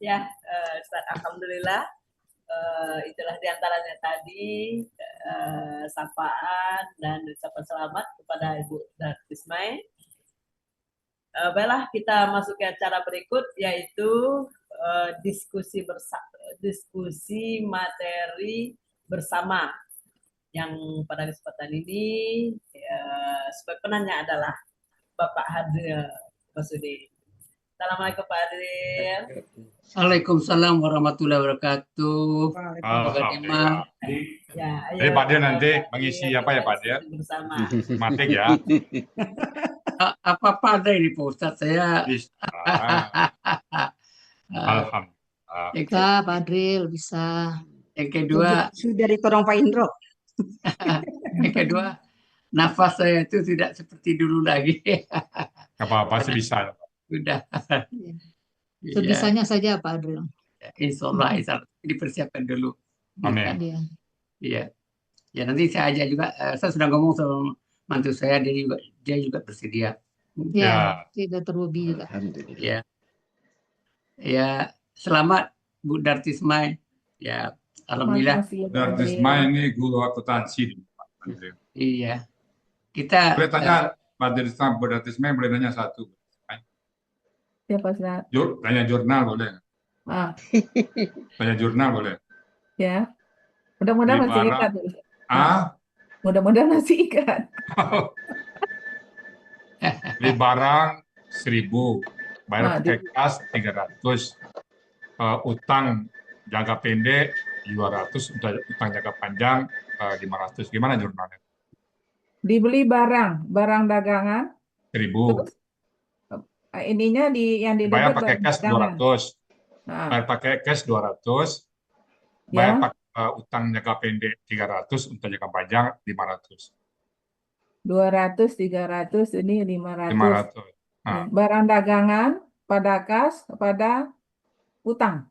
Ya, Ustaz, alhamdulillah. Itulah diantaranya tadi sapaan dan ucapan selamat kepada Ibu Dartismai. Baiklah, kita masuk ke acara berikut, yaitu diskusi materi bersama, yang pada kesempatan ini sebagai penanya adalah Bapak Hadril Masudi. Assalamualaikum Pak Hadril. Waalaikumsalam warahmatullahi wabarakatuh. Alhamdulillah. Ya, Jadi Pak Dia nanti mengisi apa ya Pak Dia? Bersama. Matik ya. Apa-apa ada ini Pak Ustadz, saya Alhamdulillah. Bisa Pak Adril, bisa. Yang kedua, Sudah ditolong Pak Indro. yang kedua, nafas saya itu tidak seperti dulu lagi. Nggak apa-apa sih bisa. Sudah. Sebisanya saja Pak Adril. Insya Allah, dipersiapkan dulu. Amin. Iya. Iya. Ya nanti saya ajak juga. Saya sudah ngomong sama mantu saya, dia juga bersedia. Ya, tidak terlebih juga. Ya. Ya, selamat Bu Dartismai. Ya, alhamdulillah. Dartismai ini guru akuntansi. Iya. Kita boleh tanya Pak Dartismai, boleh nanya satu. Siapa Ustaz? Tanya jurnal boleh? Tanya jurnal boleh? Ya. Mudah-mudahan masih ikat. Mudah-mudahan masih ikat. Beli barang 1.000, bayar pakai kas 300, utang jangka pendek 200, utang jangka panjang 500. Gimana jurnalnya? Dibeli barang dagangan 1.000. Ininya yang bayar pakai cash 200. Bayar pakai cash 200. Bayar pakai utang jangka pendek 300, utang jangka panjang 500. 200, 300, ini 500. 500. Barang dagangan pada kas, pada utang.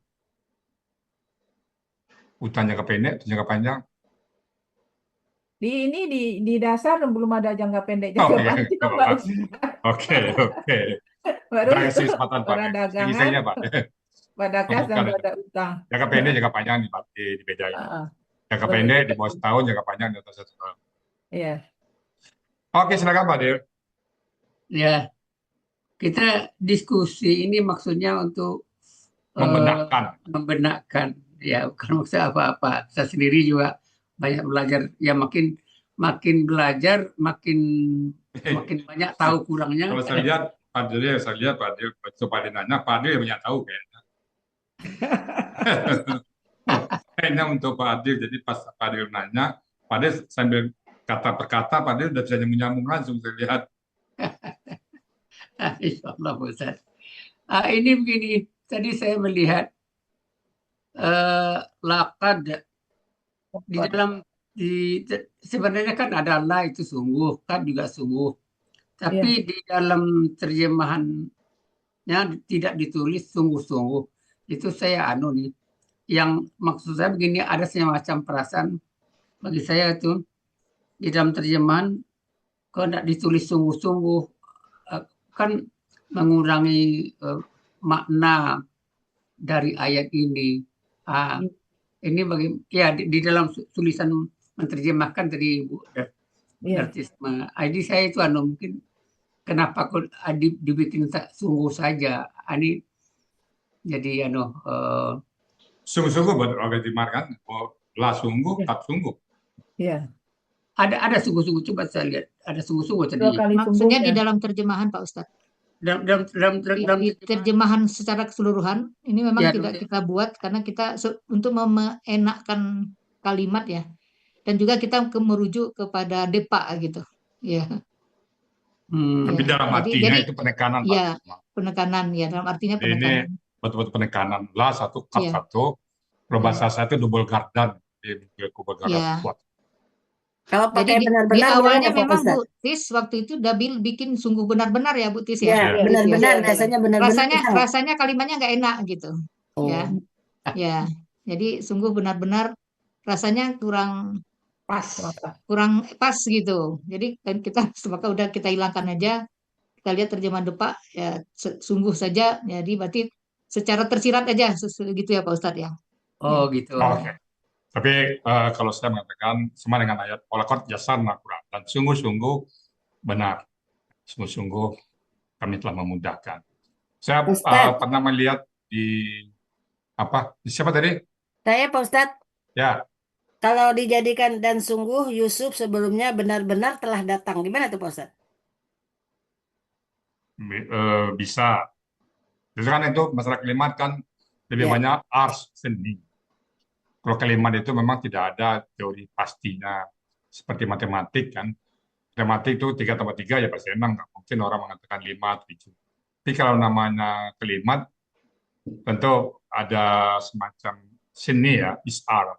Utang jangka pendek, jangka panjang. Di dasar belum ada jangka pendek, jangka panjang. Oke. Baru kasih kesempatan Pak. Barang dagangan Pak. pada kas dan pada utang. Jangka pendek, jangka panjang dibedain. Jangka pendek di bawah setahun, jangka panjang di atas 1 tahun. Iya. Oke, silakan Pak Dir. Ya, kita diskusi ini maksudnya untuk membenakkan. Ya, bukan maksud apa-apa. Saya sendiri juga banyak belajar. Ya makin belajar, makin banyak tahu kurangnya. Kalau saya lihat Pak Dir, waktu Pak Dir nanya, Pak Dir banyak tahu kayaknya. Kayaknya untuk Pak Dir, jadi pas Pak Dir nanya, Pak Dir sambil kata per kata, Pak Dir udah bisa nyambung langsung, saya lihat. Insya Allah, Ustaz. Ini begini, tadi saya melihat laqad sebenarnya kan ada la itu sungguh, kan juga sungguh. Tapi di dalam terjemahannya tidak ditulis sungguh-sungguh. Itu saya nih. Yang maksud saya begini, ada semacam perasaan bagi saya itu di dalam terjemahan kalau tidak ditulis sungguh-sungguh kan mengurangi makna dari ayat ini. Ini di dalam tulisan menerjemahkan tadi Bu Dartismai. Jadi saya itu mungkin kenapa kok dibikin sungguh saja. Ini jadi sungguh-sungguh buat dimarkan, lah sungguh, tak sungguh. Iya. Ada sungguh-sungguh, coba saya lihat. Ada sungguh-sungguh tadi. Maksudnya di dalam terjemahan Pak Ustadz. Dalam terjemahan secara keseluruhan ini memang tidak kita buat karena kita untuk mengenakkan kalimat ya, dan juga kita merujuk kepada depa gitu ya. Tapi dalam artinya itu penekanan ya, penekanan ya, dalam artinya penekanan. Ini betul-betul penekanan lah satu kalau bahasa saya itu double gardan kuat. Kalau pakai benar-benar di awalnya memang Bu Tis waktu itu udah bikin sungguh benar-benar ya Bu Tis ya. Ya, benar-benar rasanya benar-benar. Rasanya kalimatnya nggak enak gitu. Ya. Jadi sungguh benar-benar rasanya kurang pas gitu. Jadi kan maka udah kita hilangkan aja. Kita lihat terjemahan depak ya sungguh saja. Jadi berarti secara tersirat aja gitu ya Pak Ustadz ya. Oh gitu. Oke. Tapi kalau saya mengatakan sama dengan ayat walaqad yassarna Quran, dan sungguh-sungguh benar, sungguh-sungguh kami telah memudahkan. Saya Ustadz, pernah melihat di apa? Di siapa tadi? saya Pak Ustadz, Ya, kalau dijadikan dan sungguh Yusuf sebelumnya benar-benar telah datang. Gimana tuh Pak Ustadz? bisa. Jadi kan itu masalah kalimat kan lebih Ya. banyak ars seni. Kalau kalimat itu memang tidak ada teori pastinya seperti matematik kan. Matematik itu 3 tambah 3 ya pasti 6. Nggak mungkin orang mengatakan 5 atau 7. Tapi kalau namanya kalimat tentu ada semacam seni ya, isar.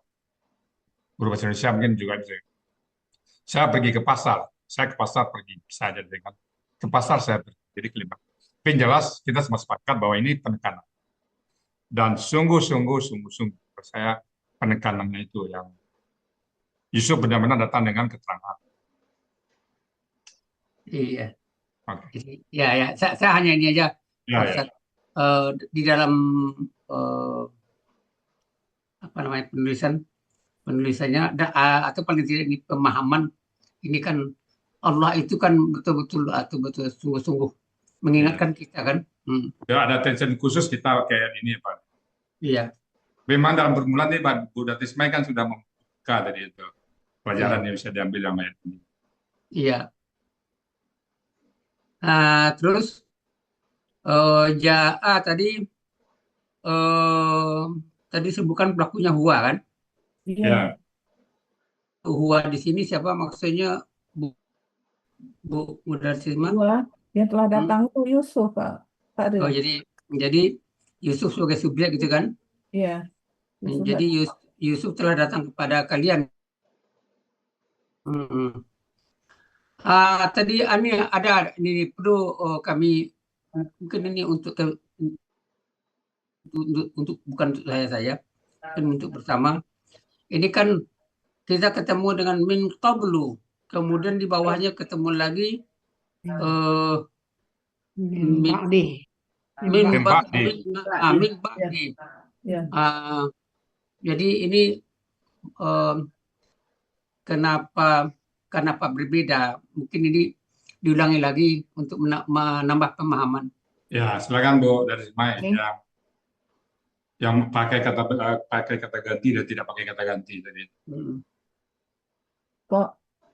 Guru bahasa Indonesia mungkin juga bisa. Saya pergi ke pasar, saya ke pasar pergi bisa aja dengan ke pasar saya pergi. Jadi kalimat. Tapi yang jelas kita semua sepakat bahwa ini penekanan. Dan sungguh-sungguh saya penekanannya itu yang Yusuf benar-benar datang dengan keterangan. Iya. Oke. Ya. Saya hanya ini aja. Ya, ya. Ustaz. Di dalam apa namanya penulisannya atau paling tidak ini pemahaman ini kan Allah itu kan betul-betul sungguh-sungguh mengingatkan kita kan. Ya, ada tension khusus kita kayak ini Pak. Iya. Memang dalam permulaan nih Pak Buddha Tismai kan sudah membuka tadi itu pelajaran yang bisa diambil sama ini. Iya. Terus tadi sebutkan pelakunya Huwa kan? Iya. Ya. Huwa di sini siapa maksudnya Bu Mudarsima? Huwa yang telah datang itu Yusuf Pak. Oh jadi Yusuf sebagai subjek gitu kan? Iya. Yusuf Jadi Yusuf telah datang kepada kalian. Tadi ada ini perlu kami mungkin ini untuk bukan untuk saya kan untuk bersama. Ini kan kita ketemu dengan min qablu, kemudian di bawahnya ketemu lagi min ba'di. Jadi ini kenapa berbeda? Mungkin ini diulangi lagi untuk menambah pemahaman. Ya, silakan Bu dari Ismail yang pakai kata ganti dan tidak pakai kata ganti tadi. Kok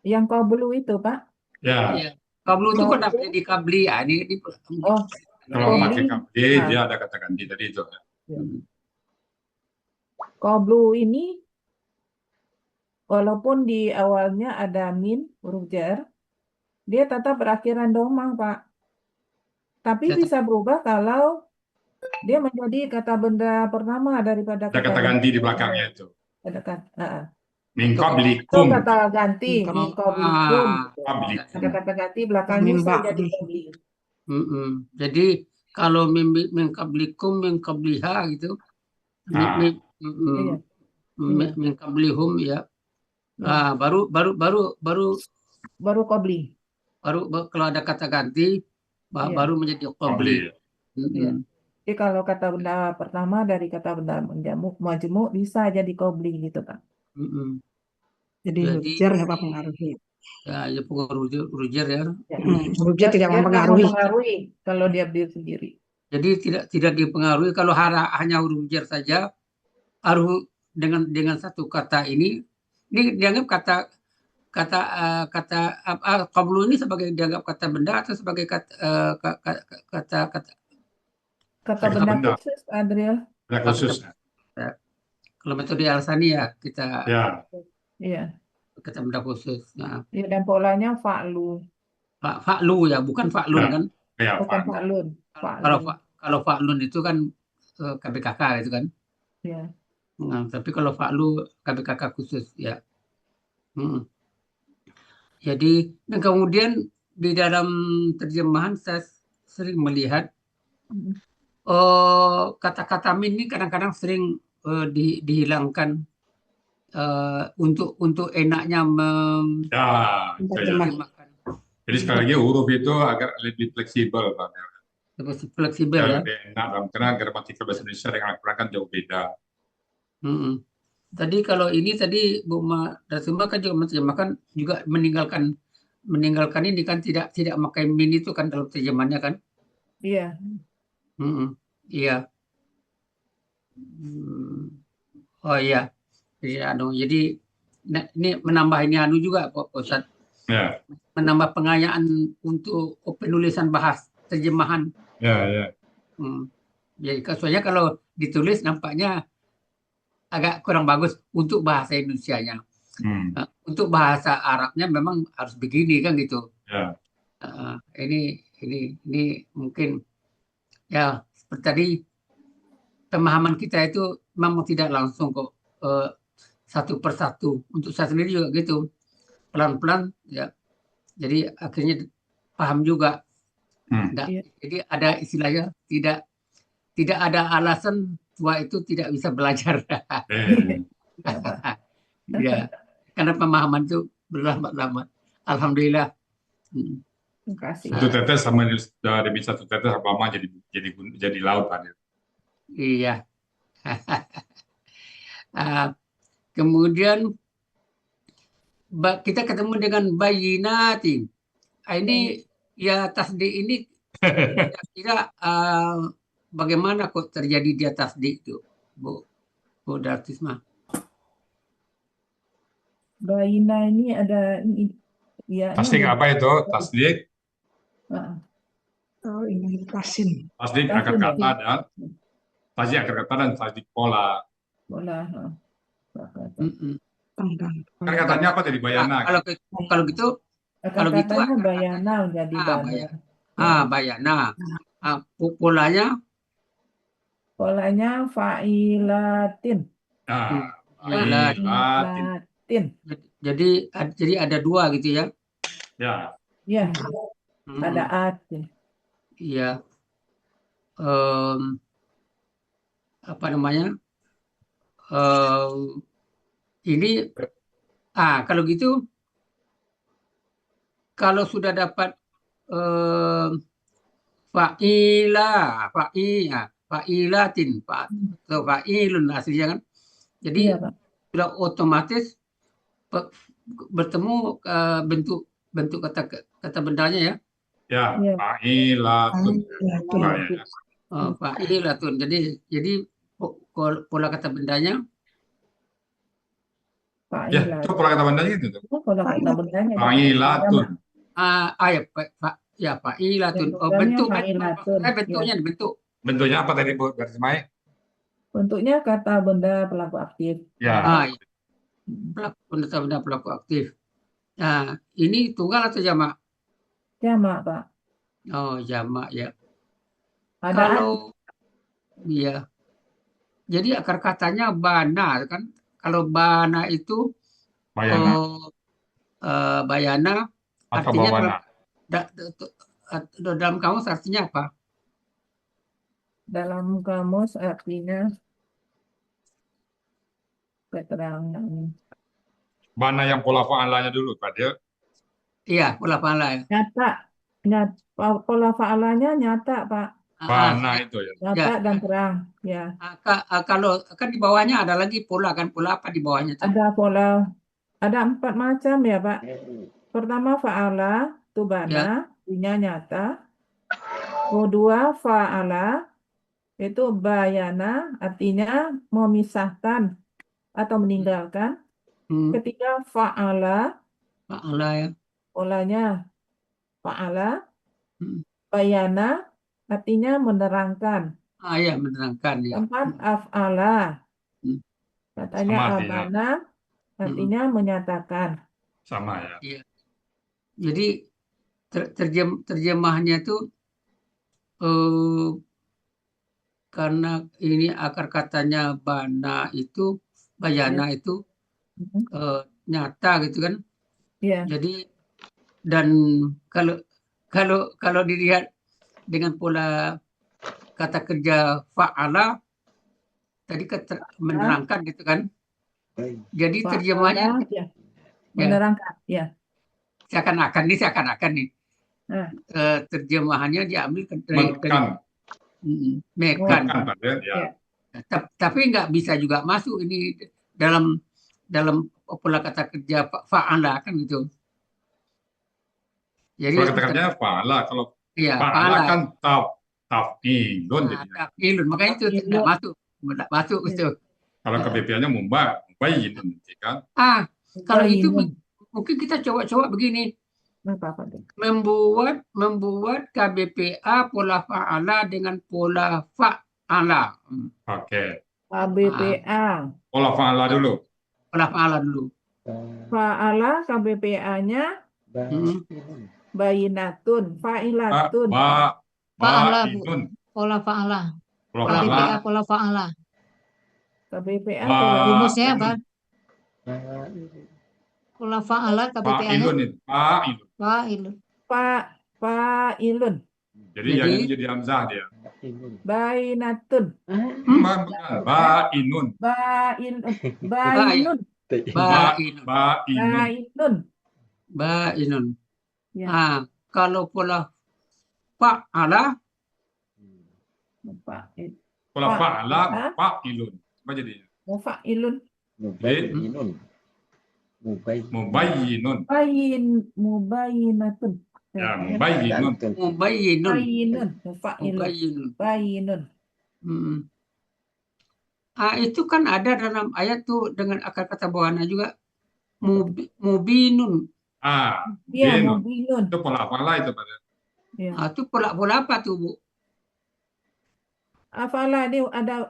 yang qablu itu Pak? Ya. Qablu itu kan di qabli ya. Kalau pakai qabli dia ada kata ganti tadi itu. Qablu ini walaupun di awalnya ada min huruf jar, dia tetap berakhiran domah Pak. Tapi bisa berubah kalau dia menjadi kata benda pertama daripada ada kata ganti di belakangnya itu. Ada kata Min qablikum. Itu kata ganti, min qablikum. Ada kata ganti belakangnya bisa jadi qabli. Jadi kalau min qablikum, min qabliha gitu. Min qablihum ya. Baru qabli. Baru kalau ada kata ganti baru menjadi qabli. Jadi kalau kata benda pertama dari kata benda majmuk bisa jadi qabli gitu Pak. Jadi rujar nggak mempengaruhi. Ya rujar ya. Rujar tidak mempengaruhi kalau dia berdiri sendiri. Jadi tidak dipengaruhi kalau hanya huruf jar saja, harus dengan satu kata ini dianggap kata qablu ini sebagai dianggap kata benda atau sebagai kata benda khusus, Adriel. Benda khusus. Kalau metode Al-Sani ya kita kata benda khusus. Ya, dan polanya fa'lu. Fa'lu ya, bukan fa'lun kan? Ya, bukan fa'lun. Kalau fa'lun itu kan KBKK itu kan? Ya. Tapi kalau fa'lu KBKK khusus ya. Jadi dan kemudian di dalam terjemahan saya sering melihat kata-kata min ini kadang-kadang sering dihilangkan untuk enaknya menerjemahkan. Jadi sekali lagi huruf itu agak lebih fleksibel Pak. lebih fleksibel Ya, ya. lebih enak karena gramatikal bahasa Indonesia dengan Al-Quran kan jauh beda. Mm-mm. Tadi kalau ini tadi Bu Rasuma kan juga menerjemahkan juga meninggalkan ini kan tidak pakai min itu kan dalam terjemahannya kan. Iya. Mm-mm. Iya. Hmm. Oh iya. Jadi ini menambah ini juga Pak Ustadz, Ya, menambah pengayaan untuk penulisan terjemahan. ya. Jadi soalnya kalau ditulis nampaknya agak kurang bagus untuk bahasa Indonesianya. Untuk bahasa Arabnya memang harus begini kan gitu. Ya. Ini mungkin ya seperti tadi pemahaman kita itu memang tidak langsung kok satu persatu. Untuk saya sendiri juga gitu, pelan-pelan ya. Jadi akhirnya paham juga. Iya. Jadi ada istilahnya tidak ada alasan tua itu tidak bisa belajar. Iya, Pak. Ya, karena pemahaman itu berlambat-lambat. Alhamdulillah. Terima kasih. Satu tetes sama dari satu tetes sama mama jadi laut tadi. Iya. Kemudian kita ketemu dengan bayinati. Ini ya tasdik ini kira-kira bagaimana kok terjadi dia tasdik itu, Bu Dartisma? Bayina ini ada ya. Tasdik apa itu? Tasdik. Oh, ini tasin. Tasdik akar kata dan tasdik akar kata dan tasdik pola. Pola. Kan katanya apa tadi bayana? Kalau gitu Katanya bayana jadi bayana. Polanya fa'ilatin. Fa'ilatin. Jadi ada dua gitu ya? Ya. Ya. Ada atin. Iya. Apa namanya? Ini kalau gitu, kalau sudah dapat fa'ilatin atau fa'ilun aslinya kan, jadi sudah otomatis bertemu bentuk kata bendanya ya. Ya, fa'ilatun. Fa'ilatun. Jadi pola kata bendanya. Ya, itu pola kata bendanya itu tuh. Pola kata bendanya. Fa'ilatun. Ya fa'ilatun. Bentuknya apa tadi Bu Dartisma? Bentuknya kata benda pelaku aktif. Ya. Benda pelaku aktif. Nah, ini tunggal atau jamak? Jamak, Pak. Oh, jamak ya. Iya. Jadi akar katanya bana kan. Kalau bana itu bayana atau artinya bawana. Dalam kamus artinya apa? Dalam kamus artinya keterangan. Bana yang pola fa'alanya dulu, Pak dia. Iya, pola fa'ala. Nyata. Pola fa'alanya nyata, Pak. Bana itu ya. Nyata dan terang, ya. Kalau kan di bawahnya ada lagi pola kan, pola apa di bawahnya? Ada pola, ada 4 macam ya, Pak. Pertama fa'ala, itu bana, artinya nyata. Kedua fa'ala, itu bayana, artinya memisahkan atau meninggalkan. Ketiga fa'ala ya. Polanya fa'ala. Bayana, artinya menerangkan. Ya, menerangkan. Ya. Keempat af'ala. Katanya abana, artinya menyatakan. Sama ya. Iya. Jadi terjemahannya itu karena ini akar katanya bana itu, bayana itu nyata gitu kan. Jadi dan kalau dilihat dengan pola kata kerja fa'ala tadi menerangkan gitu kan. Jadi terjemahnya menerangkan ya. seakan-akan nih. Nah, terjemahannya diambil dari Mekan, mekan. mekan Pak, ya. ya. Tapi nggak bisa juga masuk ini dalam pola kata kerja fa'ala kan gitu. Jadi Kalau kata kerjanya fa'ala, kalau iya, fa'ala fa'ala. kan taf'ilun jadinya. Taf'ilun, makanya itu tidak masuk Iya. itu. Kalau ke BPA-nya mubayyinun nanti kan. Kalau itu Mubayyinun. mungkin kita coba begini, Apa tuh? membuat KBPA pola fa'ala dengan pola fa'ala. Oke. KBPA. Pola fa'ala dulu. Pola fa'ala dulu. Fa'ala KBPA-nya bayinatun, fa'ilatun. Fa'ala, Bu. Ba'inun. Pola fa'ala. Pola KBPA fa'ala. pola fa'ala. KBPA Ba- pola Rumusnya Fa'ilun. apa? Pola fa'ala KBPA-nya Fa'ilun itu. Fa'ilun. fa'ilun. fa'ilun. Jadi yang itu jadi hamzah dia. Bayinatun. Bukan. Ba'inun. Bayinun. Ba'inun. Bayinun. Ba'inun. Ya. Kalau pola fa'ala Pola fa'ala fa'ilun. Apa jadinya? Mufa'ilun. Mubayyinun. Mubayyinun. Mubayinatun. Ya, mubayyinun. mubayyinun. Bayinun. Mufa'ilun. Mubayyinun. Bayinun. Itu kan ada dalam ayat tuh dengan akar kata bawana juga mubinun. Iya, Binun. mubinun. Itu pola fa'ala itu Pak. Ya. Itu pola apa tuh, Bu? Afala ini ada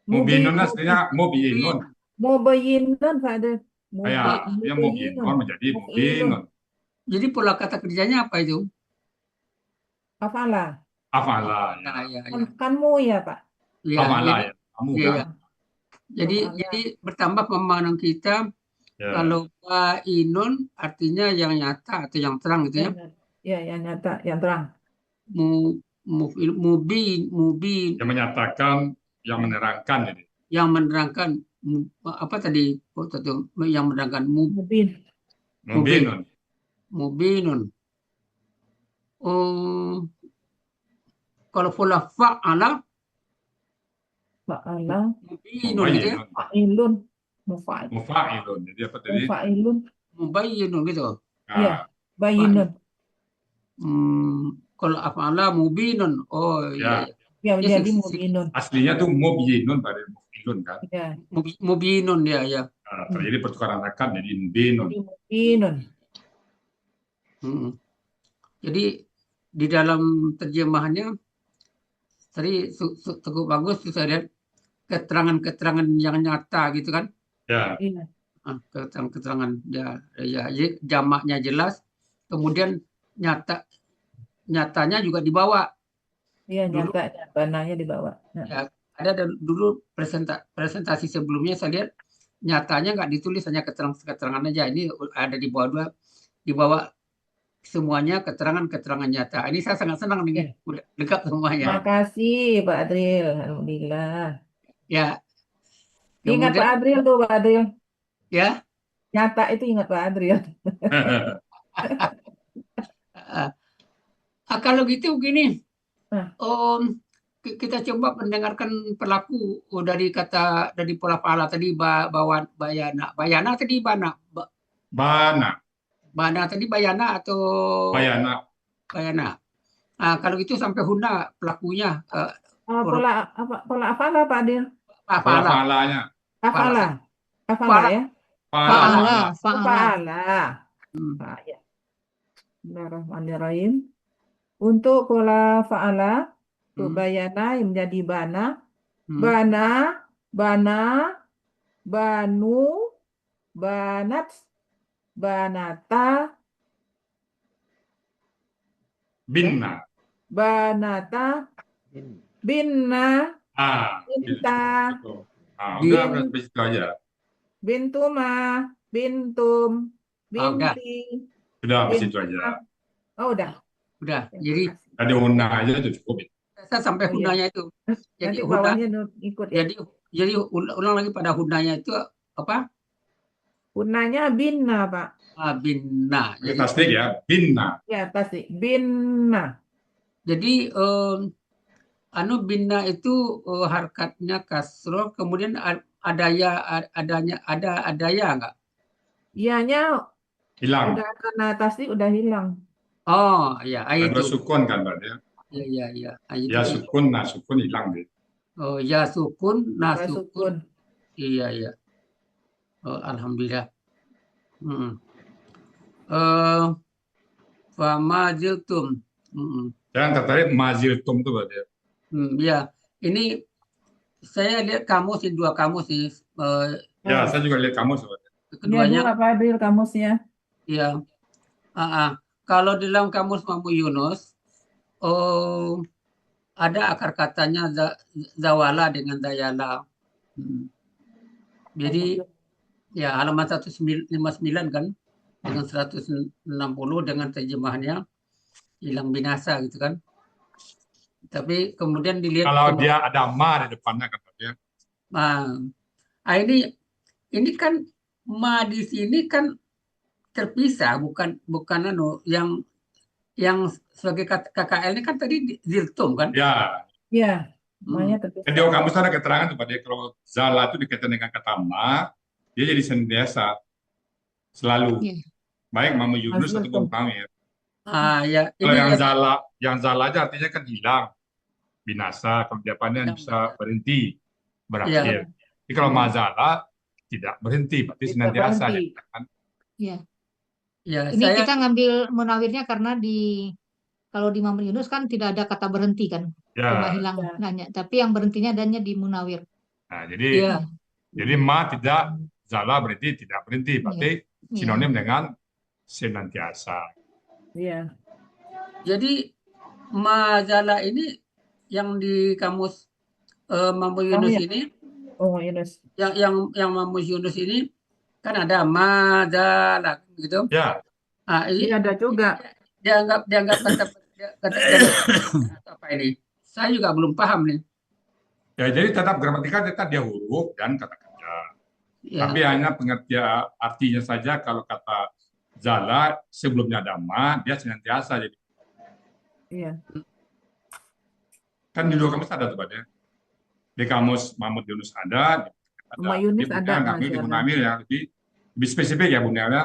Mubinun aslinya mubinun. mubayinun pada Ya, dia mubinun menjadi mubinun. Jadi pola kata kerjanya apa itu? Afala. Afala. Ya. Kanmu ya, Pak. Ya, Afala ya. Kamu iya, kan. ya. Jadi bertambah pemahaman kita Ya. kalau fa'inun artinya yang nyata atau yang terang gitu ya. Ya, yang nyata, yang terang. Mubin Yang menyatakan, yang menerangkan jadi. yang menerangkan apa tadi yang menerangkan Mubin. Mubinun. mubinun. Kalau pola fa'ala Fa'ala. mubinun gitu ya. Fa'ilun. Mufa'il. Mufa'ilun. Jadi apa tadi? Mufa'ilun. Mubayyinun gitu. Iya. Bayinun. Kalau af'ala mubinun. Oh Ya. iya. Ya, jadi mubinun. Aslinya tuh mubinun pada mufilun kan. Ya. Mubinun ya. Terjadi pertukaran akan jadi mubinun. Jadi mubinun. Jadi di dalam terjemahannya tadi cukup bagus tuh saya lihat keterangan-keterangan yang nyata gitu kan. Ya. Iya. Keterangan ya, jadi jamaknya jelas, kemudian nyatanya juga dibawa. Iya, nyata bananya dibawa. Nah. Ya, ada dulu presentasi sebelumnya saya lihat nyatanya nggak ditulis, hanya keterangan aja. Ini ada di bawah semuanya keterangan nyata. Ini saya sangat senang nih, udah lengkap semuanya. Terima kasih Pak Adril, alhamdulillah. Ya. Ingat Pak Adril tuh, Pak Adril. Ya. Nyata itu ingat Pak Adril. Kalau gitu begini, kita coba mendengarkan pelaku dari pola fa'ala tadi bayana tadi bana tadi bayana atau bayana. Kalau gitu sampai huna pelakunya. Pola apa Pak Adil? Fa'alanya. Afala ya. Fa'ala. Ya. Bismillahirrahmanirrahim. Untuk pola fa'ala, untuk bayana yang menjadi bana, banu, banat, banata, binna, banata, binna, binta, udah begitu aja. Bintuma, bintum, binti. Sudah begitu aja. Oh, udah. Jadi tadi huna aja itu cukup. Saya sampai hunanya itu. Jadi bawahnya ikut ya. Jadi ulang lagi pada hunanya itu apa? Punanya binna, Pak. Bina. Ini tasdik ya, binna. Ya, pasti. Binna. Jadi bina itu harkatnya kasroh, kemudian ada ya enggak? Ianya Hilang. udah karena tasdik udah hilang. Oh, ya, Ada dua itu. sukun kan berarti ya. Iya. Itu. Ya sukun, nah sukun hilang deh. Oh, ya sukun, nah Dua sukun. sukun. Iya. Oh, alhamdulillah. Fama ziltum. Jangan tertarik maziltum tuh berarti ya. Ya, ini saya lihat kamus ini, dua kamus ini. Ya, saya juga lihat kamu sebenarnya. Iya, Keduanya, dua Fadil kamusnya. ya. Kalau di dalam kamus Mamu Yunus, ada akar katanya zawala dengan dayala. Jadi ya halaman 159 kan, dengan 160 dengan terjemahannya hilang binasa gitu kan. Tapi kemudian dilihat Kalau dia ada ma di depannya kan berarti ya. Ini kan ma di sini kan terpisah, bukan yang sebagai KKL ini kan tadi ziltum kan? Ya. Iya, semuanya Di terpisah. kamus ada keterangan tuh Pak, dia kalau zala itu dikaitkan dengan kata ma, dia jadi senantiasa selalu. Iya. Baik Mamu Yunus atau Maziltum. Bung Tamir. Ya. Kalau Ini yang zala aja artinya kan hilang, binasa, kalau Japannya bisa berhenti, berakhir. Jadi kalau mazala tidak berhenti, berarti Tidak senantiasa. berhenti. Ya, kan? Iya. ya Ini saya kita ngambil munawirnya karena kalau di Mamun Yunus kan tidak ada kata berhenti kan, cuma Ya. hilang Ya. nanya. Tapi yang berhentinya adanya di munawir. Nah, ya. jadi ma tidak zala berarti tidak berhenti, berarti sinonim dengan senantiasa. Iya. Jadi mazala ini yang di kamus Mamu Yunus ya. ini, Oh, Yunus. yang Mamu Yunus ini kan ada mazala gitu. Ya. Ini Iya, ada juga. dianggap kata apa ini? Saya juga belum paham nih. Ya, jadi tetap gramatikal tetap dia huruf dan kata kerja. Ya. Tapi hanya pengertian artinya saja kalau kata zala sebelumnya ada ma, dia senantiasa jadi. Iya. Kan di dua kamus ada tuh Pak ya. Di kamus Mahmud Yunus ada. Sama Yunus di ada, ngambil di Munamir ya lebih spesifik ya Bunda ya.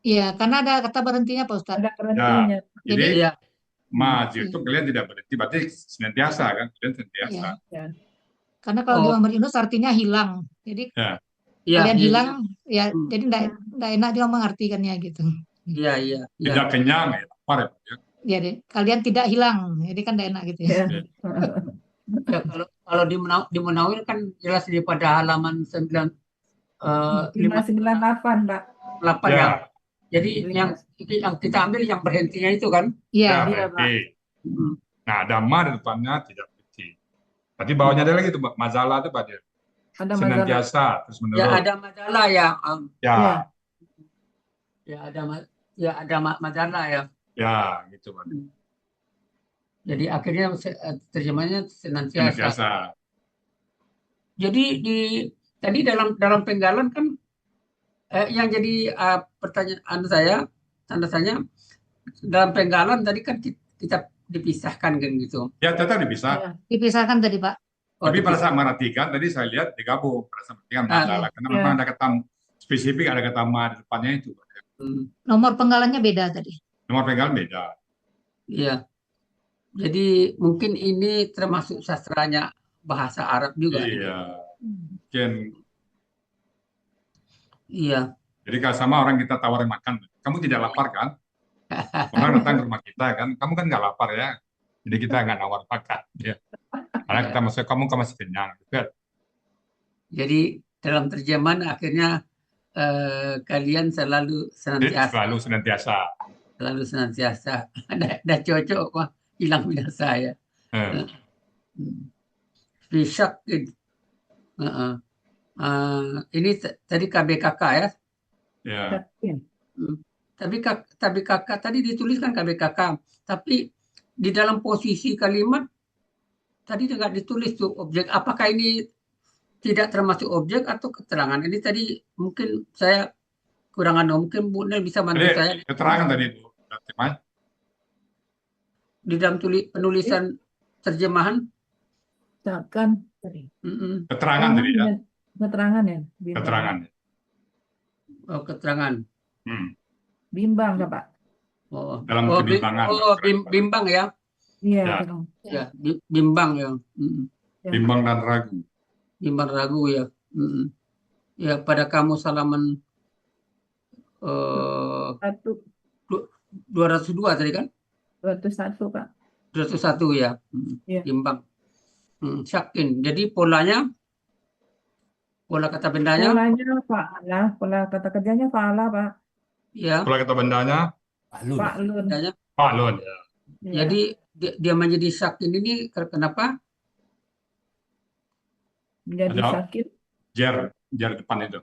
Iya, karena ada kata berhentinya Pak Ustadz. Ada berhentinya. Jadi ya. maju itu kalian tidak berhenti, berarti senantiasa kan, kalian senantiasa. Iya. Karena kalau di Mamun Yunus artinya hilang. Jadi kalian hilang, ya jadi nggak enak dia mengartikannya gitu. Iya. Tidak kenyang ya, lapar ya Pak ya. Ya deh, kalian tidak hilang, jadi kan tidak enak gitu ya. Ya, kalau di Munawir kan jelas pada halaman 598 Pak. 8 ya. Jadi yang kita ambil yang berhentinya itu kan? Iya. Berhenti. Nah, ada ma di depannya tidak berhenti. Berarti bawahnya ada lagi tuh mazalah itu Pak ya. Ada senantiasa terus menerus. Ya ada majalah ya. Ya ada majalah ya. Ya, gitu Pak. Jadi akhirnya terjemahnya senantiasa. Jadi tadi dalam penggalan kan yang jadi pertanyaan tanda saya dalam penggalan tadi kan kita dipisahkan kan gitu. Ya tetap dipisah. Dipisahkan tadi Pak. Tapi pada saat merhatikan tadi saya lihat digabung pada saat merhatikan masalah karena memang ada kata spesifik, ada kata ma di depannya itu. Nomor penggalannya beda tadi. Nomor penggalan beda. Iya. Jadi mungkin ini termasuk sastranya bahasa Arab juga. Iya. Mungkin. Iya. Jadi kalau sama orang kita tawarin makan, kamu tidak lapar kan? Orang datang ke rumah kita kan, kamu kan nggak lapar ya. Jadi kita nggak nawar makan. Ya. Karena kita masuk, kamu masih kenyang. Jadi dalam terjemahan akhirnya kalian selalu senantiasa. Selalu senantiasa. Ada cocok wah hilang binasa ya. Fisyak ini tadi KBKK ya. Ya. Tapi kakak tadi dituliskan KBKK, tapi di dalam posisi kalimat tadi tidak ditulis tuh objek. Apakah ini tidak termasuk objek atau keterangan? Ini tadi mungkin saya kurang mungkin Bu Nel bisa bantu Jadi saya keterangan tadi Bu, berarti, Mas. di dalam penulisan terjemahan. Misalkan Mm-mm. Keterangan tadi ya, keterangan ya, bimbang. keterangan. Oh, keterangan. Hmm. Bimbang nggak, Pak? Oh, Dalam kebimbangan. Bimbang ya. Iya, Ya. betul. Ya, bimbang ya. Mm-mm. Bimbang dan ragu. Bimbang ragu ya. Mm-mm. Ya, pada kamu salaman 202 tadi kan? 201, Pak. 201 ya. Iya. Bimbang. Syakin. Jadi pola kata bendanya Polanya fa'ala, pola kata kerjanya fa'ala, Pak. ya. Pola kata bendanya Fa'lun. Bendanya. Fa'lun ya. Iya. Jadi dia menjadi syakin ini kenapa? Menjadi Ada- sakit. Jer depan itu.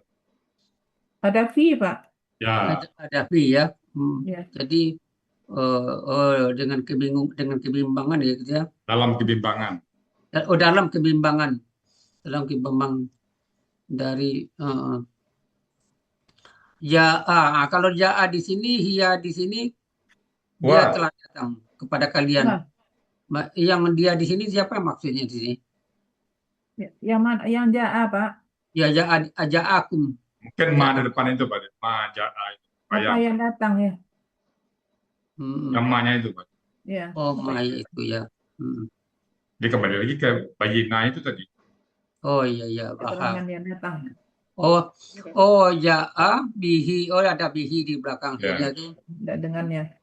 Ada fi, Pak. Ya, Ada fi ya. Ya. Jadi dengan kebimbangan ya gitu ya. dalam kebimbangan. Oh, dalam kebimbangan dari kalau ja'a di sini, hiya di sini dia Wah. telah datang kepada kalian. Wah. Yang dia di sini siapa maksudnya di sini? Yang mana? Yang ja'a, Pak. Ya ja'akum. Mungkin ma di depan itu Pak. Ma ja'a itu. Apa yang datang ya? Yang ma-nya itu Pak. Ya. Oh, ma itu ya. Jadi kembali lagi ke bayina itu tadi. Oh iya paham. Keterangan yang datang. Oh ja'a bihi. Oh, ada bihi di belakang Ya. saja tuh. Tidak dengannya.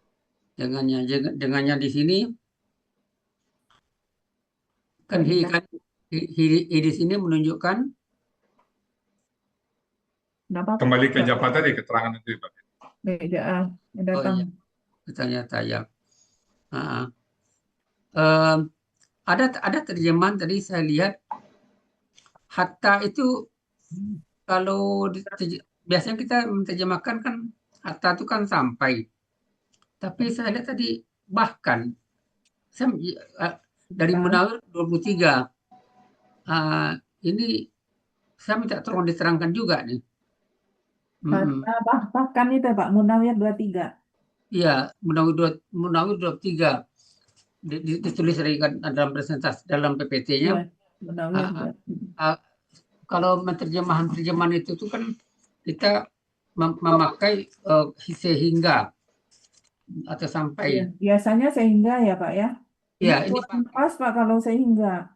Dengannya di sini kan hi di sini menunjukkan Kenapa? Kembali ke Java tadi keterangan itu Pak. Ja'a yang datang. iya. Ternyata ya. Ada terjemahan tadi saya lihat hatta itu kalau biasanya kita menerjemahkan kan hatta itu kan sampai. Tapi saya lihat tadi bahkan dari Munawir 23 ini saya minta tolong diterangkan juga nih. Bahkan itu Pak, Munawir 23. Iya, Munawir 23 ditulis dalam presentasi dalam PPT-nya. Munawir. Kalau terjemahan itu tuh kan kita memakai sehingga atau sampai. Biasanya sehingga ya Pak ya. Ya, ini pas Pak kalau sehingga.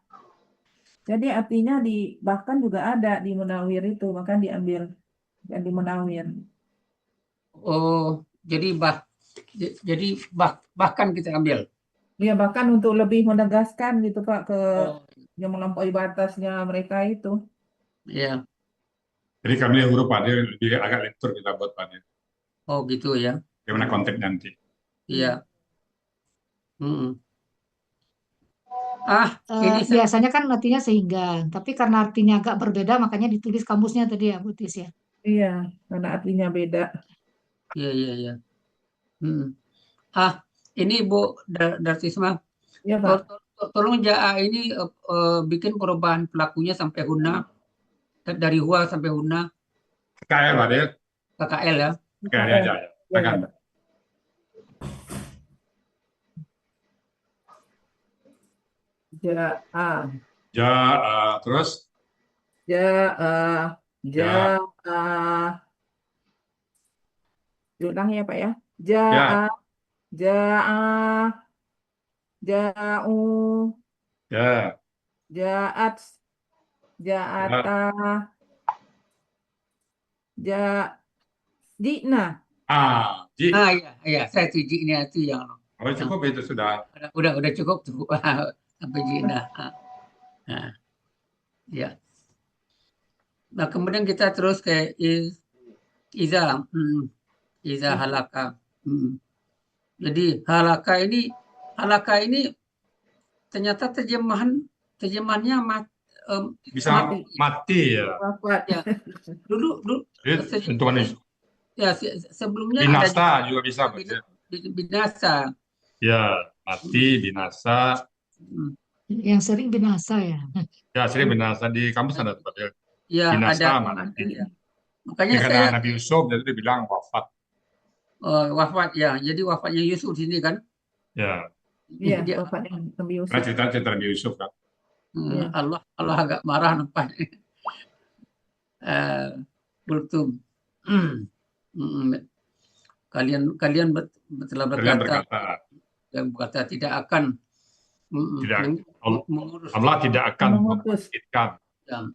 Jadi artinya bahkan juga ada di Munawir itu, maka diambil di Munawir. Oh, jadi bahkan kita ambil. Ya bahkan untuk lebih menegaskan gitu Pak ke yang melampaui batasnya mereka itu. Iya. Jadi kami huruf Pak, dia lebih agak lentur kita buat Pak. Oh gitu ya. Gimana konteks nanti? Iya. Ini biasanya kan artinya sehingga, tapi karena artinya agak berbeda makanya ditulis kamusnya tadi ya Bu Tis ya. Iya, karena artinya beda. Iya. Ini Bu Dartisma. Iya Pak. Tolong ja'a ini bikin perubahan pelakunya sampai huna, dari huwa sampai huna. KKL Pak ya? KKL ya. KKL aja ya. Silakan. Ja'a. Terus? Ja'a. Diulang ya Pak ya. Ja'a. Ja'u. Ya. Ja'at. Ja'ata. Ji'na. Iya, saya ji'na itu yang. Oh, cukup itu sudah. Udah cukup tuh. Sampai ji'na. Ya. Nah, kemudian kita terus ke iza halaka. Jadi halaka ini ternyata terjemahannya bisa mati ya. Ya. Dulu ya sebelumnya binasa juga bisa binasa. Ya, mati, binasa. Yang sering binasa ya. Ya, sering binasa di kampus ada tempat ya. Ya, binasa ada mana? mati. Makanya Jadi saya kata Nabi Yusuf, jadi dia bilang wafat. wafat ya. Jadi wafatnya Yusuf di sini kan. Ya, Iya, Dia, bapaknya Nabi karena Yusuf. cerita Nabi Yusuf kan. Iya. Allah agak marah nampaknya. Kultum. Kalian telah Kalian berkata, yang berkata tidak akan tidak, mengurus Allah tidak akan Memutus. membangkitkan.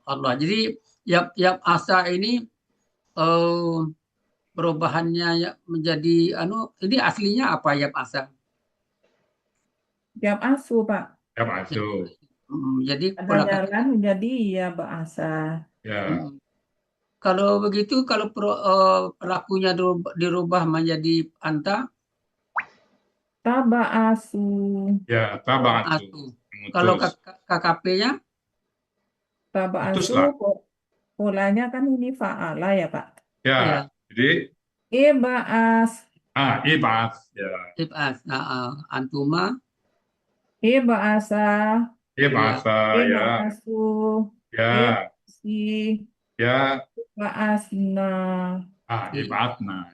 Allah. Jadi yap asa ini perubahannya ya menjadi ini aslinya apa yap asa? Yap asu, Pak. Ya masuk. Jadi Ada pola jalan menjadi ya bahasa. Ya, kalau begitu kalau pelakunya dirubah menjadi anta, Taba asu. ya tabang asu. itu. Kalau Mengutus. KKP-nya Taba asu Putuslah. polanya kan ini fa'ala ya, Pak. Ya, ya jadi Ibas. ibas. Ya, ibas. Antuma Ibasa. ibasa. Ya, Ibasu. ya, Ibasi. ya. Ba'asna. Ibadna.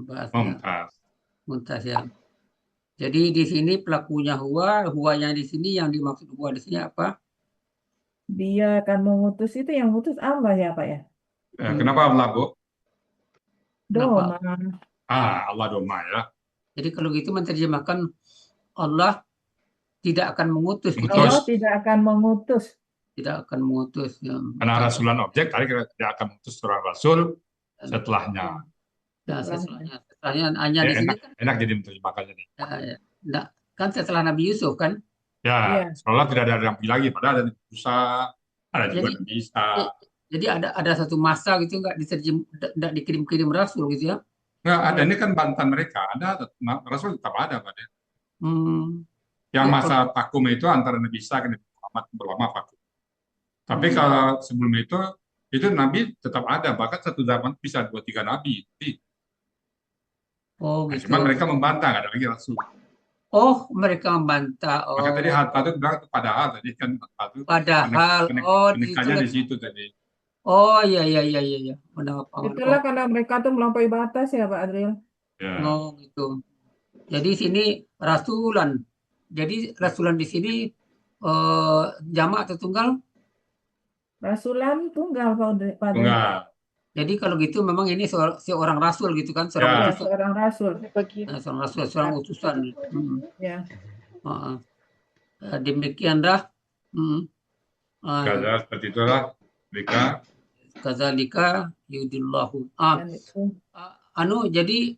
bahasnya Mumtaz. muntas ya. Jadi di sini pelakunya huwa yang di sini yang dimaksud huwa di sini apa? Dia akan mengutus itu yang mutus Allah ya, Pak ya. Kenapa Allah, Bu? Kenapa? Doma. Allah doma ya. Jadi kalau gitu menerjemahkan Allah tidak akan mengutus. Gitu Mengutus. Allah tidak akan mengutus. Tidak akan mengutus. Karena rasulan objek, tadi kita tidak akan mengutus seorang rasul setelahnya. Nah, setelahnya hanya Ya, di sini kan, enak jadi menerjemahkannya nih. kan setelah Nabi Yusuf kan. Ya, Iya. seolah tidak ada Nabi lagi, padahal ada Nabi Musa, ada juga Nabi Isa. Jadi ada satu masa gitu nggak dikirim-kirim rasul gitu ya. Nggak ada, ini kan bantahan mereka. Ada rasul tetap ada, Pak. Yang Ya, masa vakum itu antara Nabi Isa dan Nabi Muhammad berlama vakum. Tapi kalau sebelum itu Nabi tetap ada, bahkan satu zaman bisa 2-3 Nabi. Oh Nah, gitu. cuman mereka membantah, nggak ada lagi rasul. Oh, mereka membantah. Maka tadi Al-Fatih bilang itu padahal tadi kan Al-Fatih Padahal, penekatannya di situ tadi. Oh iya. Benar. Itulah karena mereka tuh melampaui batas ya, Pak Adriel. Ya. Oh gitu. Jadi sini rasulan. Jadi rasulan di sini jamak atau tunggal? Rasulan tunggal, Pak Adriel. Enggak. Jadi kalau gitu memang ini seorang rasul gitu kan, seorang Ya. Ya, utusan. seorang rasul. Seorang rasul, seorang utusan. Ya. Demikian Kaza seperti itulah mereka. kadzalika yudillahu. Dan itu. Jadi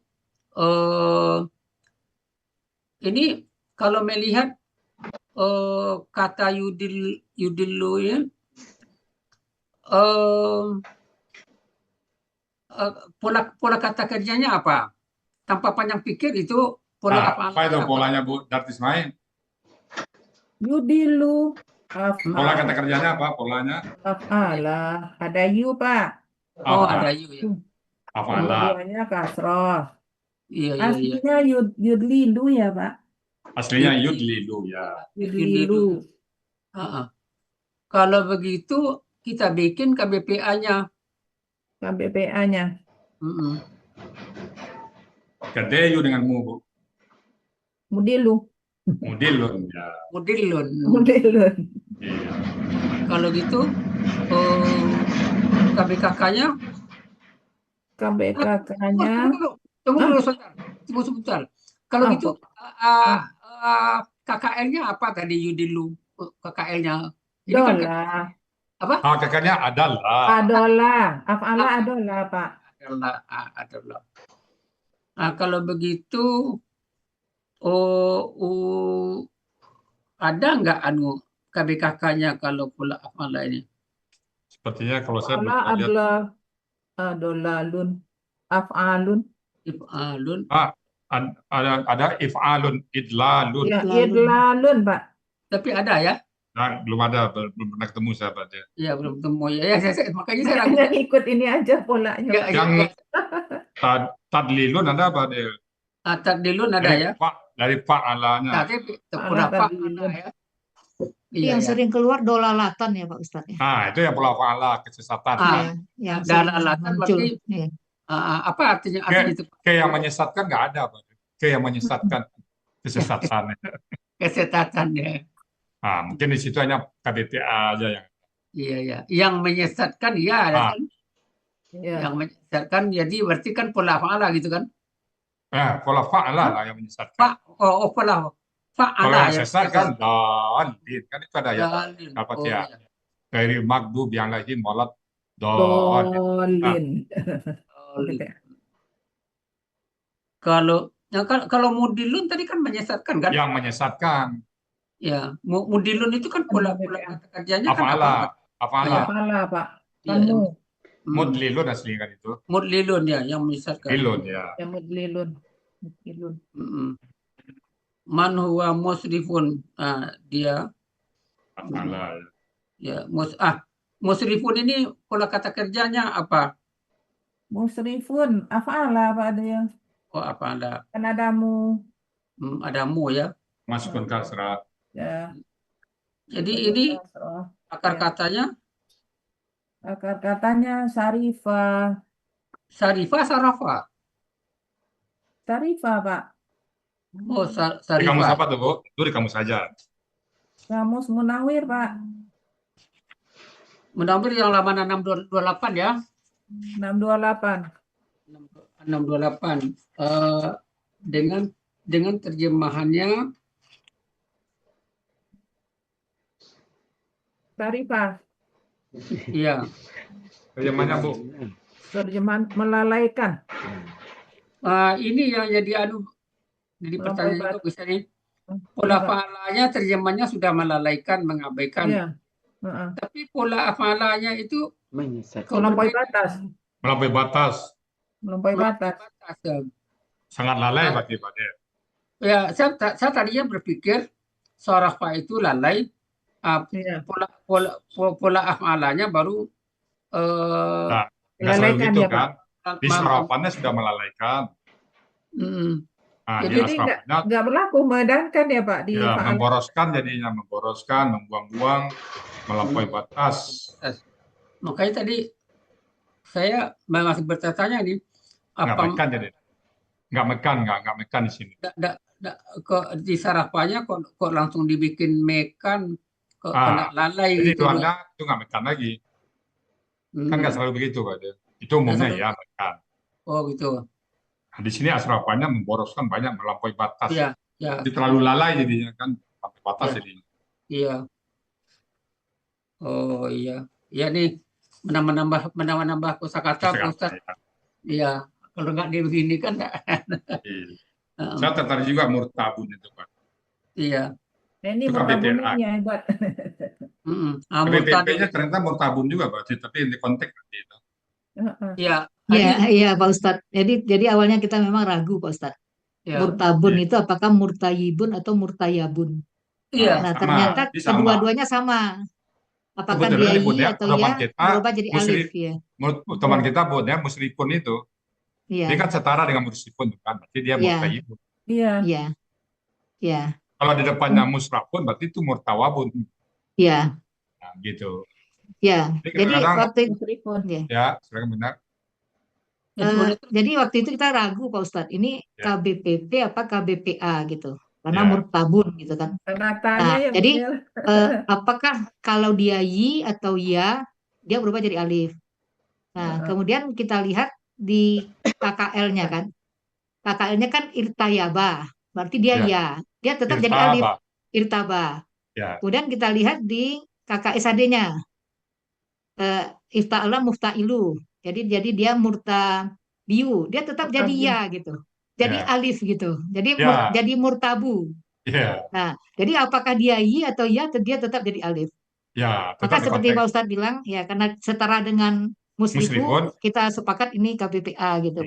ini kalau melihat kata yudillu ya, pola kata kerjanya apa? Tanpa panjang pikir itu pola Apa itu polanya, Bu Darti Ismail? Yudilu. Pola kata kerjanya apa? Polanya? Af'ala. Ada yu, Pak. Oh, ada yu ya. Afala. Keduanya kasroh. Iya. Aslinya yudlilu ya, Pak. Aslinya yudlilu ya. Yudlilu. Kalau begitu kita bikin KBPA-nya. KBPA-nya. Kedeyu dengan mu, Bu. Mudilu. Mudilun ya. Mudilun. Iya. Kalau gitu KBKK-nya? KBKK-nya. Tunggu sebentar. Kalau gitu KKL-nya apa tadi Yudilu? KKL-nya? Dola. Apa? KKL-nya adalah. Adola. Af'ala adola, Pak. Adalah. Nah, kalau begitu ada nggak KBKK-nya kalau pula af'ala ini? Sepertinya kalau saya belum Af'ala lihat. adalah adolalun. Af'alun. If'alun. Ada if'alun, idlalun. Ya, idlalun, Pak. Tapi ada ya? Nah, belum ada, belum pernah ketemu saya, Pak. Iya, belum ketemu ya. Makanya saya ragu. Dan ikut ini aja polanya. Yang tadlilun ada apa dia? Tadlilun ada ya? Dari fa'alanya. Tapi pura-pura ada ya. Iya Yang ya. sering keluar dolalatan ya Pak Ustadz ya. Nah, itu yang pola fa'ala, kesesatan. Ah, Iya, yang sering dalalatan muncul. berarti Iya. apa artinya Ke, itu? ke yang menyesatkan nggak ada, Pak. Ke yang menyesatkan, kesesatan. Kesesatan ya. Nah, mungkin di situ hanya KBPA aja yang. Iya ya. Yang menyesatkan ya ada Ah, kan. Iya. Yang menyesatkan jadi berarti kan pola fa'ala gitu kan. pola fa'ala Hah? lah yang menyesatkan. Pola Kalau fa'ala yang yang sesat kan menyesatkan. dalil, kan itu ada ayat Dalil. Oh Al-Fatihah. iya. Dari maghdub yang lagi molat dalil. Nah, Dolin. Dalil. Kalau mudilun tadi kan menyesatkan kan? yang menyesatkan. Ya, mudilun itu kan pola kata kerjanya kan Afala, apa? afala. Iya. Kepala, Pak. Iya, Kamu. Mudlilun aslinya kan itu. Mudlilun ya, yang menyesatkan. Lilun ya. Ya, mudlilun. Mudlilun. Man huwa musrifun, dia Afala. ya musrifun ini pola kata kerjanya apa? Musrifun. Afala, Pak, ada yang. Oh apa ada Kan ada mu. ada mu ya. Masukkan kasrah. Ya. Jadi ini akar Ya. katanya Akar katanya Sarifah. Sarifah Sarafa. Sarifah, Pak. Oh Di kamus Sarifah. apa tuh, Bu? Itu di kamus saja. Kamus Munawir, Pak. Munawir yang halaman 628 ya. 628. 628 dengan terjemahannya Sarifah. iya. Terjemahnya, Bu. Terjemahan melalaikan. Ini yang jadi jadi pertanyaan itu bisa nih. Pola fa'alanya terjemahnya sudah melalaikan, mengabaikan. Iya. Tapi pola afalanya itu Melampaui batas. Melampaui batas. Melampaui batas. Sangat lalai berarti, Pak. Ya, saya tadinya berpikir sarafa itu lalai. Iya. Pola afalanya baru Nggak selalu Melalaikan gitu ya, Pak. kan. Di sarafannya sudah melalaikan. Nah, Jadi di asrafannya nggak berlaku medankan ya, Pak, di ya, fa'al. memboroskan jadinya, memboroskan, membuang-buang, melampaui batas. Makanya tadi saya masih bertanya nih, Nggak mekan jadi. Nggak mekan di sini. kok di sarapannya kok langsung dibikin mekan, kok kena lalai Jadi gitu. tuannya itu nggak mekan lagi. Kan nggak selalu begitu, Pak. Itu umumnya ya mekan. Oh gitu. Nah, di sini asrafannya memboroskan banyak, melampaui batas. Iya. Jadi terlalu lalai jadinya kan, sampai batas jadinya. Iya. Oh iya. Iya nih menambah kosakata, Pak Ustaz. Iya. Kalau nggak di begini kan nggak. Saya tertarik juga murtabun itu, Pak. Iya. Nah, ini murtabunnya hebat. BPP-nya ternyata murtabun juga, Pak. Tapi di konteks itu. Iya. Iya Pak Ustadz. Jadi awalnya kita memang ragu Pak Ustadz. Ya. Murtabun itu apakah murtayibun atau murtayabun? Iya. Nah ternyata kedua-duanya sama. Apakah dia i atau ya berubah jadi alif ya. Teman kita buatnya musrifun itu. Dia kan setara dengan musrifun kan. Berarti dia murtayibun. Iya. Iya. Iya. Kalau di depannya musrafun berarti itu murtawabun. Iya. Nah, gitu. Ya. Jadi waktu itu ya, silakan benar. Jadi waktu itu kita ragu Pak Ustadz, ini KBPP apa KBPA gitu, karena murtabun gitu kan. Nah, jadi apakah kalau dia yi atau ya, dia berubah jadi alif. Nah, kemudian kita lihat di KKL-nya kan, KKL-nya kan irtayaba, berarti dia ya, dia tetap jadi alif, irtaba. Kemudian kita lihat di KKSAD-nya, ifta'ala muftailu. Jadi dia murtabiu, dia tetap jadi ya gitu. Jadi alif gitu. Jadi murtabu. Nah, jadi apakah dia yi atau ya, dia tetap jadi alif. Maka seperti Pak Ustadz bilang, ya karena setara dengan muslifu, kita sepakat ini KBPA gitu.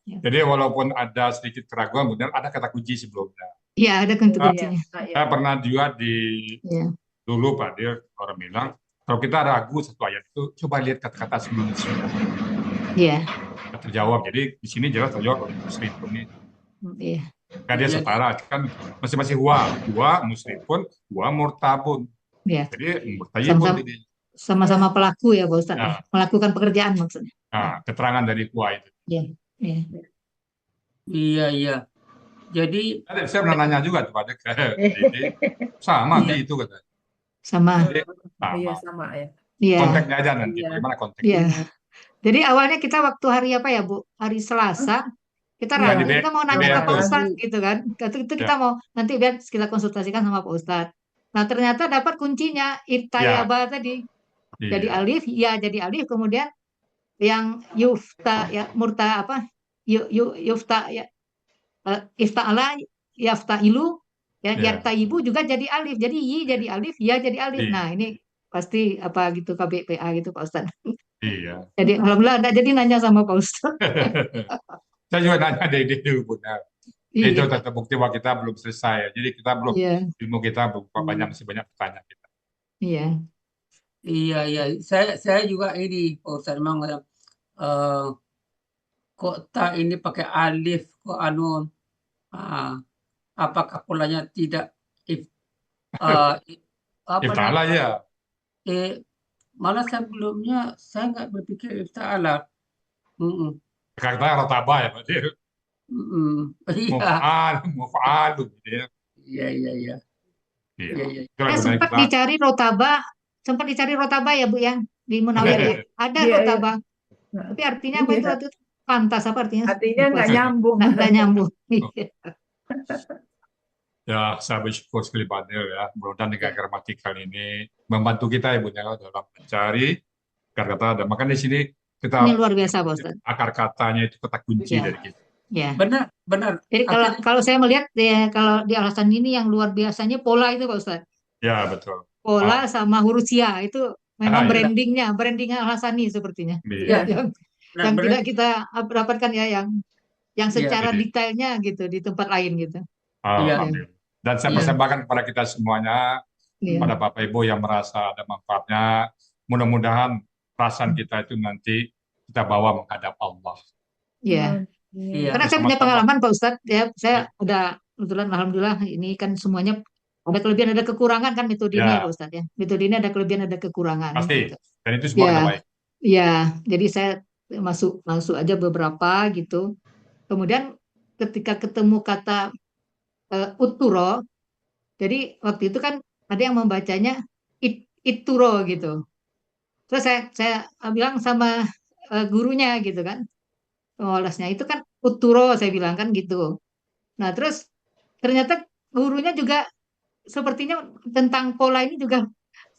Jadi walaupun ada sedikit keraguan, benar ada kata kunci sebelumnya. Iya, ada kata kuncinya. Saya pernah juga dulu Pak, dia orang bilang, kalau kita ragu satu ayat itu, coba lihat kata-kata sebelumnya. Iya. Terjawab. Jadi di sini jelas terjawab oleh muslim ini. Iya. Kan dia Jadi setara kan masing-masing huwa musrifun, huwa murtabun. Ya, Jadi murtayyibun sama-sama ini. sama-sama pelaku ya Pak Ustadz ya. Nah, Melakukan pekerjaan maksudnya. nah, keterangan dari huwa itu. Iya, iya. iya. Jadi Saya pernah nanya juga kepada ke Dede, sama iya, Bi itu katanya. Sama. Jadi Iya, sama. sama ya. Iya, Konteksnya aja nanti, Iya. bagaimana konteksnya. iya. Jadi awalnya kita waktu hari apa ya Bu? Hari Selasa kita Iya, Nah, di kita mau nanya BR ke Pak tuh. Ustadz gitu kan. Itu kita Ya, mau nanti biar kita konsultasikan sama Pak Ustadz. Nah ternyata dapat kuncinya ya, irtayaba tadi. Jadi iya, alif, ya jadi alif. Kemudian yang yufta ya murta apa? Yufta ya ifta'ala yaftailu ya iya, yartaibu juga jadi alif. Jadi jadi alif, ya jadi alif. iya, Nah ini pasti apa gitu KBPA gitu Pak Ustadz. iya. Jadi alhamdulillah enggak jadi nanya sama Pak Ustadz. Saya juga nanya Dede dulu, benar. Itu Iya, tetap bukti bahwa kita belum selesai. Jadi kita belum, iya, ilmu kita masih banyak pertanyaan kita. iya. iya. Saya juga ini Pak Ustadz memang kok tak ini pakai alif kok apakah polanya tidak apa Ifta'ala ya. malah sebelumnya saya nggak berpikir ifta'ala. Kata rotaba ya, Pak. Iya, Mufa'alu gitu ya. iya. Iya. Itulah Sempat gunanya kita. dicari rotaba ya Bu ya di Munawir ya. Ada Iya, rotaba. Nah, Tapi artinya apa itu? iya. Waktu itu pantas apa artinya? Artinya nggak nyambung. Nggak nyambung. Iya. Ya, saya bersyukur sekali Fadil ya. Mudah-mudahan dengan gramatikal ini membantu kita ya Bu ya dalam mencari kata-kata. Dan makanya di sini kita Ini luar biasa Pak Ustadz. akar katanya itu kata kunci Ya. dari kita. Ya. Benar. Jadi kalau saya melihat ya, kalau di alasan ini yang luar biasanya pola itu Pak Ustadz. Ya, betul. Pola sama huruf sia itu memang iya. brandingnya Al-Hasani sepertinya. Iya. Yang tidak kita dapatkan ya yang secara Iya. detailnya gitu di tempat lain gitu. Iya. Alhamdulillah. Dan saya Iya. persembahkan kepada kita semuanya, Iya. pada Bapak Ibu yang merasa ada manfaatnya, mudah-mudahan perasaan kita itu nanti kita bawa menghadap Allah. Iya. Iya. Karena saya punya pengalaman Pak Ustadz ya, saya udah kebetulan alhamdulillah ini kan semuanya ada kelebihan ada kekurangan kan metode ini ya Pak Ustadz ya. Metode ini ada kelebihan ada kekurangan Pasti. gitu. Dan itu semua Ya. ada baik. Iya, jadi saya masuk aja beberapa gitu. Kemudian ketika ketemu kata uturo, jadi waktu itu kan ada yang membacanya ituro gitu. Terus saya bilang sama gurunya gitu kan, pengolasnya itu kan uturo saya bilang kan gitu. Nah terus ternyata gurunya juga sepertinya tentang pola ini juga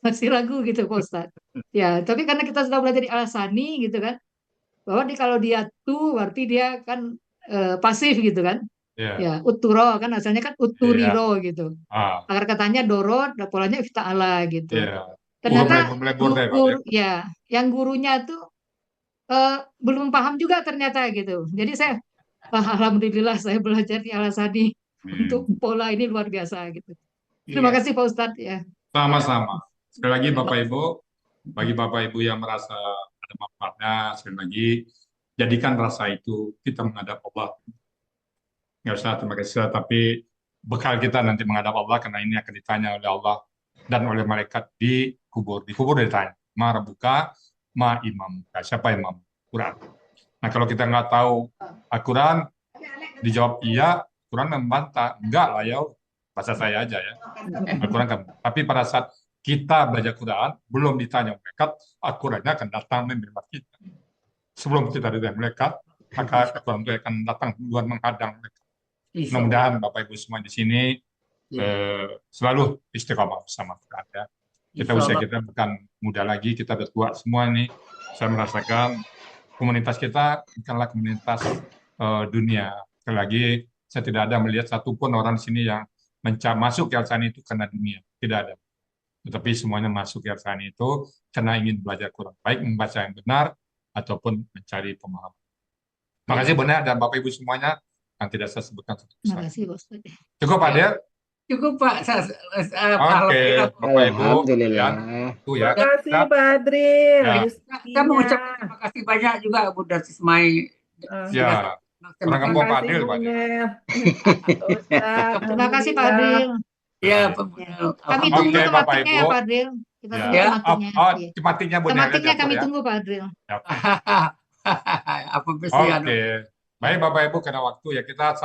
masih ragu gitu Pak Ustadz. Ya, tapi karena kita sudah belajar di Al-Asani gitu kan, bahwa kalau dia tuh berarti dia kan pasif gitu kan. Ya, uturo kan asalnya kan uturiro gitu. Akar katanya doro, polanya ifta'ala gitu. Ternyata yang gurunya tuh belum paham juga ternyata gitu. Jadi saya alhamdulillah saya belajar di Al-Asani untuk pola ini luar biasa gitu. Terima kasih Pak Ustadz ya. Sama-sama. Sekali lagi Bapak Ibu, bagi Bapak Ibu yang merasa ada manfaatnya, sekali lagi jadikan rasa itu kita menghadap Allah. Nggak usah terima kasih, tapi bekal kita nanti menghadap Allah karena ini akan ditanya oleh Allah dan oleh malaikat di kubur. Di kubur ditanya, ma rabbuka, ma imam. Siapa imam? Quran. Nah kalau kita nggak tahu Al-Quran, dijawab iya, Quran membantah. Enggak lah ya, bahasa saya aja ya. Al-Quran kan. Tapi pada saat kita belajar Quran, belum ditanya malaikat, Al-Qurannya akan datang menerima kita. Sebelum kita ditanya malaikat, maka Al-Quran itu akan datang duluan menghadang mereka. Mudah-mudahan Bapak Ibu semua di sini selalu istiqomah bersama Quran ya. Kita usia kita bukan muda lagi, kita udah tua semua nih. Saya merasakan komunitas kita bukanlah komunitas dunia. Sekali lagi, saya tidak ada melihat satupun orang di sini yang masuk ke Al-Asani itu karena dunia. Tidak ada. Tetapi semuanya masuk ke Al-Asani itu karena ingin belajar Quran. Baik membaca yang benar ataupun mencari pemahaman. Terima kasih benar dan Bapak Ibu semuanya yang tidak saya sebutkan satu persatu. Terima kasih Pak Ustadz. Cukup Pak Del? Cukup Pak. Oke, Bapak Ibu. Alhamdulillah. Ya. Terima kasih Pak Adril. Saya mengucapkan terima kasih banyak juga Bu Darsis Mai. Ya. Kurang Terima ngomong Pak kasih Adil, Bu Pak Adil. Munir. Ustaz, Terima kasih Pak alhamdulillah. Adil. Ya, Ya. Kami alhamdulillah. tunggu Oke, Bapak tematiknya ya Ibu. Pak Adil. Kita Ya. tunggu Ya. tematiknya. Iya. Tematiknya Bu Nel Tematiknya diatur kami ya. tunggu Pak Adil. Ya. Apa mesti anu? Oke. Baik Bapak Ibu, karena waktu ya kita